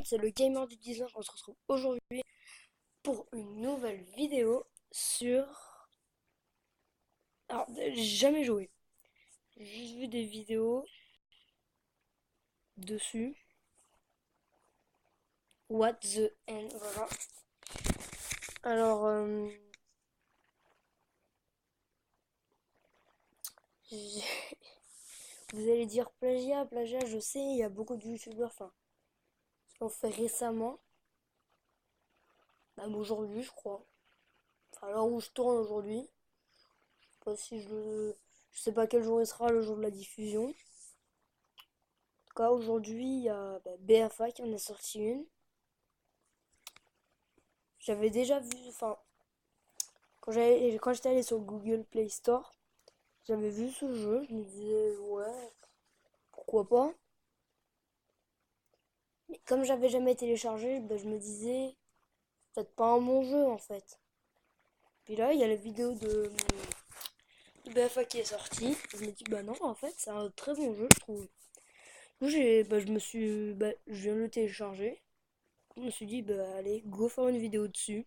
monde, c'est le gamer du 19. On se retrouve aujourd'hui pour une nouvelle vidéo sur... Alors, j'ai jamais joué. J'ai juste vu des vidéos dessus. What the End, voilà. Alors, j'ai- vous allez dire plagiat, plagiat, je sais, il y a beaucoup de youtubeurs, enfin, qui l'ont fait récemment. Même aujourd'hui, je crois. Enfin, là où je tourne aujourd'hui. Je sais pas si je sais pas quel jour il sera le jour de la diffusion. En tout cas, aujourd'hui, il y a BFA qui en a sorti une. J'avais déjà vu, enfin, quand j'étais allé sur Google Play Store, j'avais vu ce jeu, je me disais, ouais, pourquoi pas. Mais comme j'avais jamais téléchargé, je me disais, peut-être pas un bon jeu en fait. Puis là, il y a la vidéo de BFA qui est sortie. Je me dis, bah non, en fait, c'est un très bon jeu, je trouve. Du coup, je viens de le télécharger. Je me suis dit, bah allez, go faire une vidéo dessus.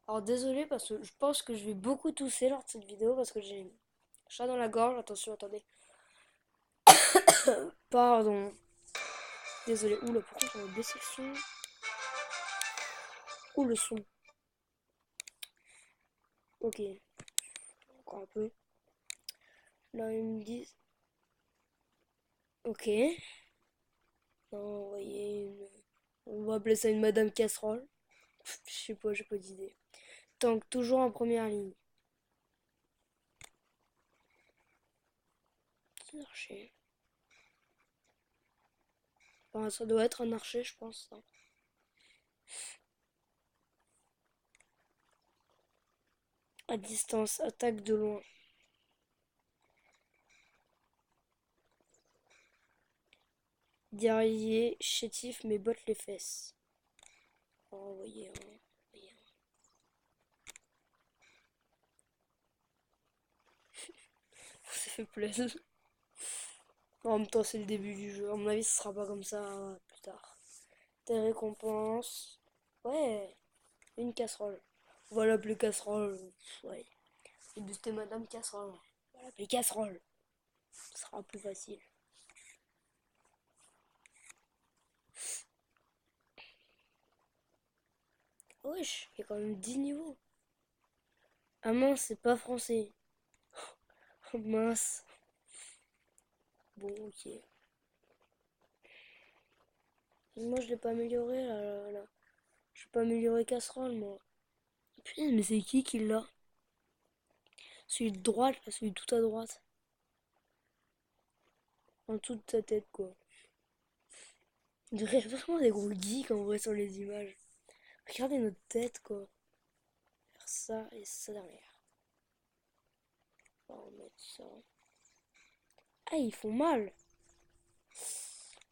Alors désolé parce que je pense que je vais beaucoup tousser lors de cette vidéo parce que j'ai un chat dans la gorge. Attention, attendez. Pardon. Désolé. Oula, pourquoi j'avais baissé le son? Ou le son. Ok, encore un peu. Là, ils me disent. Ok. Non, vous voyez, on va appeler ça une Madame Casserole. Je sais pas, j'ai pas d'idée. Tank, toujours en première ligne. Petit archer. Enfin, ça doit être un archer, je pense, ça. À distance, attaque de loin. Guerrier, chétif, mais botte les fesses. Oh, voyez, hein, voyez, hein. Ça fait plaisir. En même temps, c'est le début du jeu. À mon avis, ce sera pas comme ça plus tard. Des récompenses. Ouais, une casserole. On va l'appeler casserole. Ouais. Et buster Madame Casserole. On va l'appeler casserole. Ce sera plus facile. Wesh, il y a quand même 10 niveaux. Ah mince, c'est pas français. Oh mince. Bon, ok. Moi, je l'ai pas amélioré là. Je vais pas améliorer casserole, moi. Putain, mais c'est qui l'a? Celui de droite, là, celui tout à droite. En dessous de sa tête, quoi. On dirait vraiment des gros geeks en vrai sur les images. Regardez notre tête, quoi. Faire ça et ça derrière. On va remettre ça. Ah, ils font mal.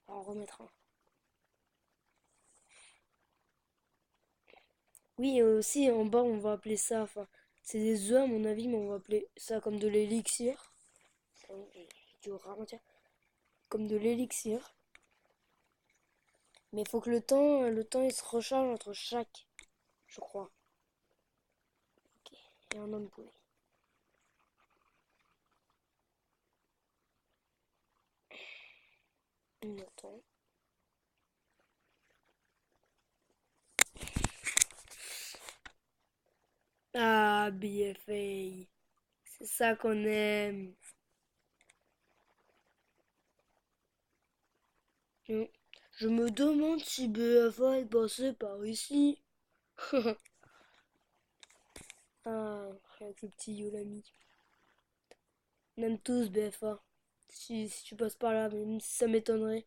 On va en remettre un. Oui, aussi en bas, on va appeler ça. Enfin, c'est des œufs à mon avis, mais on va appeler ça comme de l'élixir. J'ai dû ralentir. Comme de l'élixir. Mais il faut que le temps il se recharge entre chaque, je crois. Ok, et un homme poulet. On attend. Ah, BFA. C'est ça qu'on aime. Mm. Je me demande si BFA est passé par ici. Ah, avec le petit Yolami. On aime tous BFA. Si tu passes par là, même si ça m'étonnerait.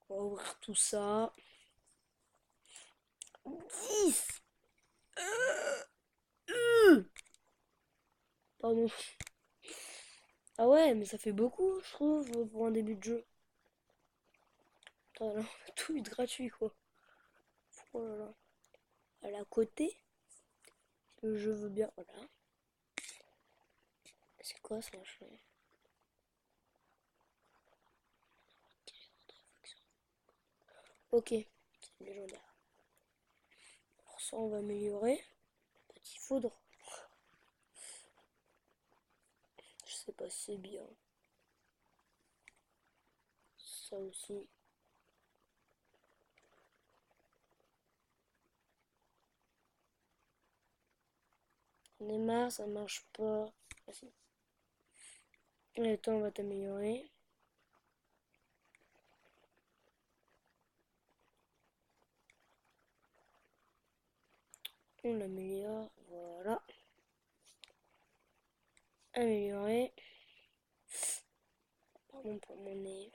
On va ouvrir tout ça. 10. Pardon. Ah ouais, mais ça fait beaucoup, je trouve, pour un début de jeu. Putain, là, on a tout eu de gratuit, quoi. Oh là là. À la côté, Je veux bien. Voilà. C'est quoi ça, machin? Ok, c'est légendaire. Pour ça, on va améliorer. Petit foudre. Je sais pas si c'est bien. Ça aussi. On est marre, ça marche pas. Ah, si. Et attends, on va t'améliorer. On l'améliore, voilà. Améliorer. Pardon pour mon nez.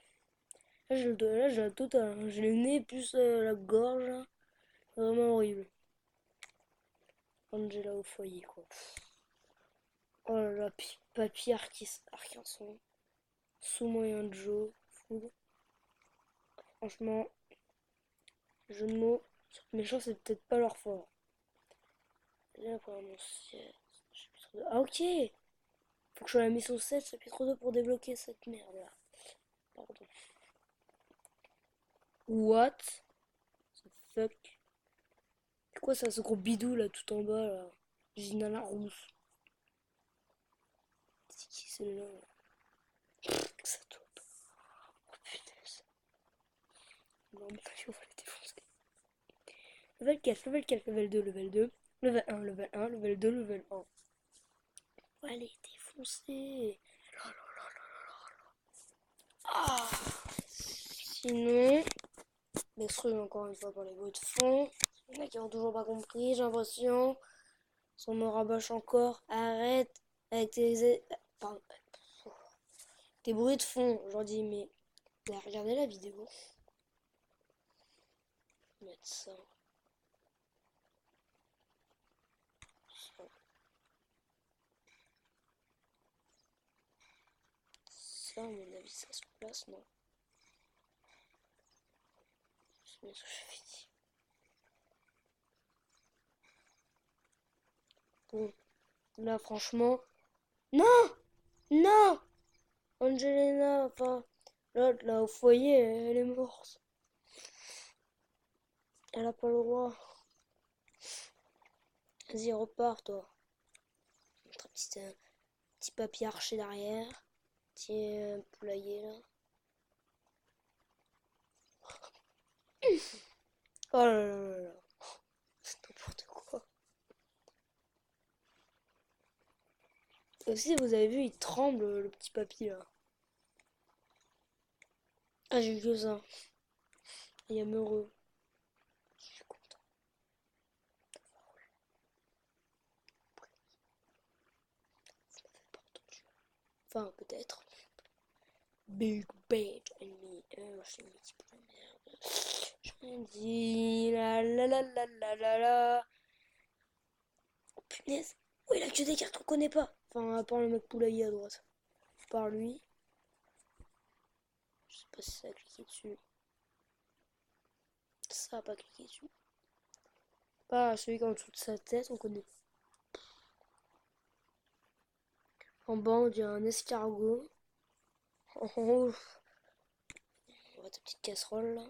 Là, j'ai la totale, hein. J'ai le nez plus la gorge. Vraiment horrible. Angela au foyer, quoi. Oh là là, papier Arcanson. Sous moyen de Joe. Food. Franchement, jeu de mots. Méchant, c'est peut-être pas leur fort. Là, pour mon ciel. Chapitre 2. Ah, ok! Faut que je sois à la mission 7, chapitre 2 pour débloquer cette merde là. Pardon. What the fuck? C'est quoi ça, ce gros bidou là tout en bas là? Gina la rousse. C'est qui celle-là là? Ça doit pas. Oh punaise. Non, mais on va les défoncer. Level 4, level 4, level 2, level 2. Level 1, level 1, level 2, level 1. On va les défoncer. Ah. Sinon, m'excuse encore une fois pour les bruits de fond. Il y en a qui ont toujours pas compris, j'ai l'impression. Si on me rabâche encore, arrête avec pardon, tes bruits de fond. Je leur dis, mais regardez la vidéo. Mettre ça. Ça, à mon avis, ça se place, non? C'est bien ce que j'avais dit. Bon, là, franchement. Non! Non! Angelina, enfin, l'autre, là, au foyer, elle est morte. Elle a pas le droit. Vas-y, repars, toi. Un petit papier arché derrière. Petit poulailler, là. Oh là là là là. C'est n'importe quoi. Aussi, vous avez vu, il tremble, le petit papy, là. Ah, j'ai eu que ça. Il est amoureux. Je suis content. Enfin, peut-être. Big bad enemy. Je suis un petit peu la merde. Je me dis la la la la la la la. Oh punaise. Oh, il a que des cartes qu'on connaît pas. Enfin, à part le mec poulailler à droite. Par lui. Je sais pas si ça a cliqué dessus. Ça a pas cliqué dessus. Pas celui qui est en dessous de sa tête, on connaît. En bas, on dirait un escargot. En haut, on voit ta petite casserole là.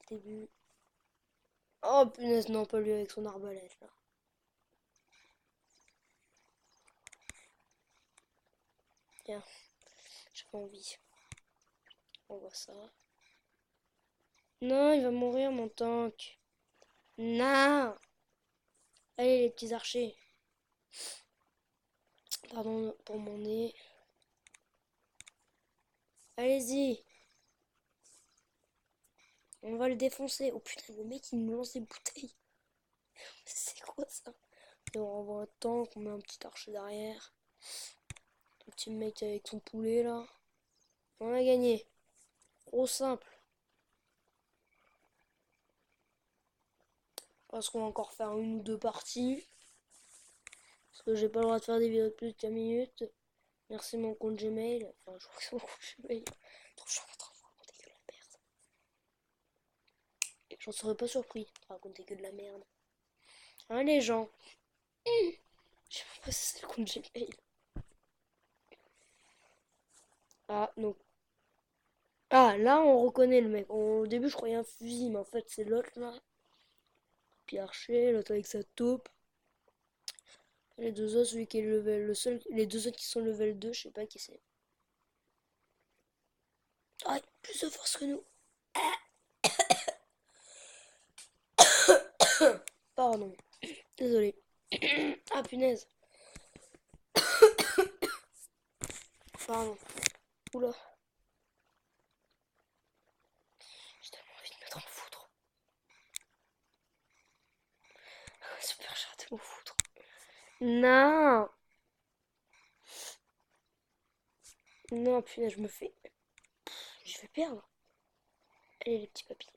Dès le début. Oh punaise, non, pas lui avec son arbalète là. Tiens, j'ai pas envie. On voit ça. Non, il va mourir mon tank. Non. Allez les petits archers. Pardon pour mon nez. Allez-y. On va le défoncer. Oh putain, le mec il me lance des bouteilles. C'est quoi ça? Et on renvoie un tank, on met un petit archer derrière. Un petit mec avec son poulet là. On a gagné. Trop simple. Parce qu'on va encore faire une ou deux parties. Parce que j'ai pas le droit de faire des vidéos de plus de 15 minutes. Merci mon compte Gmail. Enfin, je crois que c'est mon compte Gmail. Je suis en train de raconter que la merde. Et j'en serais pas surpris de raconter que de la merde. Hein, les gens. Je sais même pas si c'est le compte Gmail. Ah, non. Ah, là, on reconnaît le mec. Au début, je croyais un fusil, mais en fait, c'est l'autre, là. Puis Archer, l'autre avec sa taupe. Les deux autres, celui qui est level, le seul, les deux autres qui sont level 2, je sais pas qui c'est. Ah, plus de force que nous. Pardon. Désolé. Ah, punaise. Pardon. Oula. J'ai tellement envie de mettre en foudre. Super, j'ai raté mon foudre. Non. Non, punaise, je me fais. Je vais perdre. Allez, les petits papis.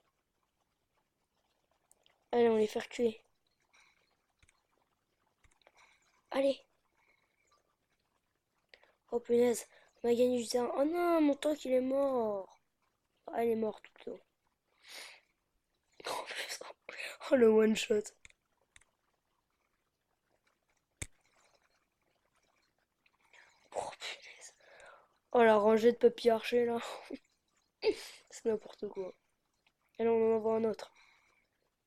Allez, on les fait reculer. Allez. Oh, punaise. On a gagné du terrain. Oh non, mon tank, il est mort. Ah, il est mort tout le temps. Oh, putain. Oh, le one shot. Oh, punaise. Oh, la rangée de papier archer, là. C'est n'importe quoi. Allez, on en envoie un autre.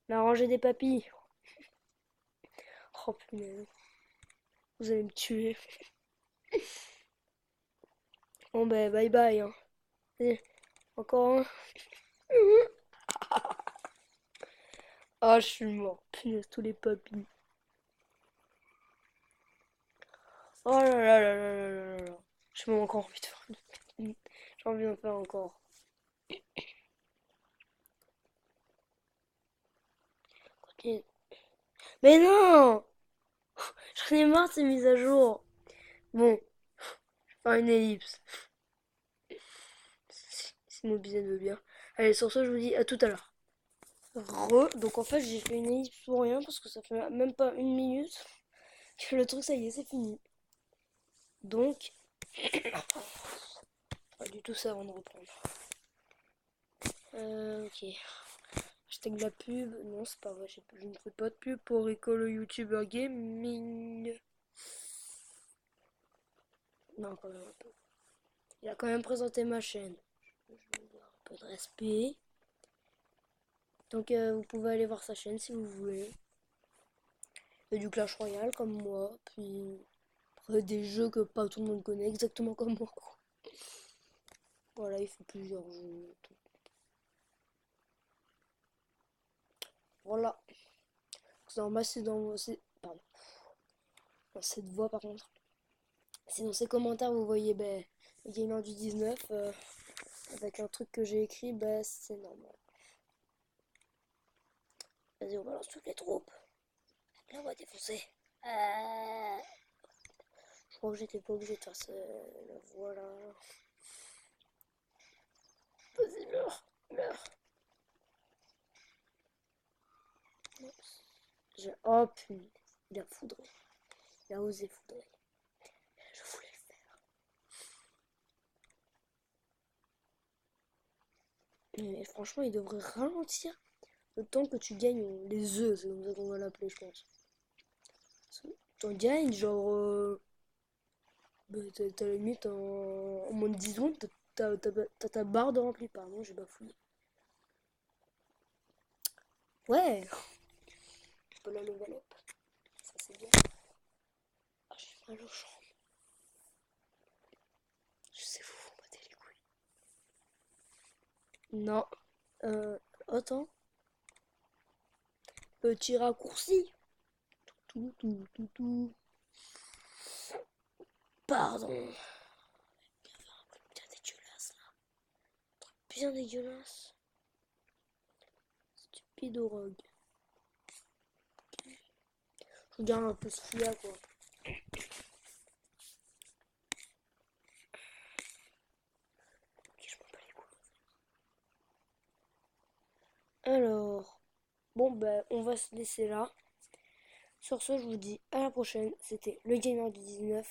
La rangée des papilles. Oh, punaise. Vous allez me tuer. Bon, ben, bye bye. Hein. Allez, encore un. Ah, je suis mort. Punaise, tous les papilles. Oh là là là là là là là. J'ai même encore envie de faire une. J'ai envie d'en faire encore. Continue. Mais non! J'en ai marre de ces mises à jour. Bon, je vais faire une ellipse. Si mon bizet veut bien. Allez, sur ce, je vous dis à tout à l'heure. Donc en fait, j'ai fait une ellipse pour rien parce que ça fait même pas une minute que le truc, ça y est, c'est fini. Donc, pas du tout ça avant de reprendre. Ok. Hashtag de la pub. Non, c'est pas vrai. Je ne fais pas de pub pour Rico YouTuber Gaming. Non, quand même un peu. Il a quand même présenté ma chaîne. Je vais dire un peu de respect. Donc, vous pouvez aller voir sa chaîne si vous voulez. Il y a du Clash Royale comme moi. Puis, après, des jeux que pas tout le monde connaît, exactement comme moi. Voilà, il fait plusieurs jeux. Voilà. Pardon. Dans cette voix, par contre. Si dans ces commentaires vous voyez le gamer du 19 avec un truc que j'ai écrit, c'est normal. Vas-y, on balance toutes les troupes. Là, on va défoncer. Je crois que j'étais pas obligé de faire ça. Voilà. Vas-y, meurs. Meurs. Oh punaise. Il a foudré. Il a osé foudrer. Je voulais le faire. Mais franchement, il devrait ralentir le temps que tu gagnes les œufs. C'est comme ça qu'on va l'appeler, je pense. T'en gagnes, genre. T'as la limite en moins de 10 secondes, t'as ta barre de rempli. Pardon, j'ai bafouillé. Ouais, je peux la level up. Ça, c'est bien. Ah, j'ai mal aux jambes. Je sais, vous battez les couilles. Non. Attends. Petit raccourci. Tout. Pardon. Bien dégueulasse, là. Bien dégueulasse. Stupidorogue. Je regarde un peu ce qu'il y a, quoi. Je m'en bats les couilles. Alors. Bon, on va se laisser là. Sur ce, je vous dis à la prochaine. C'était le Gamer du 19.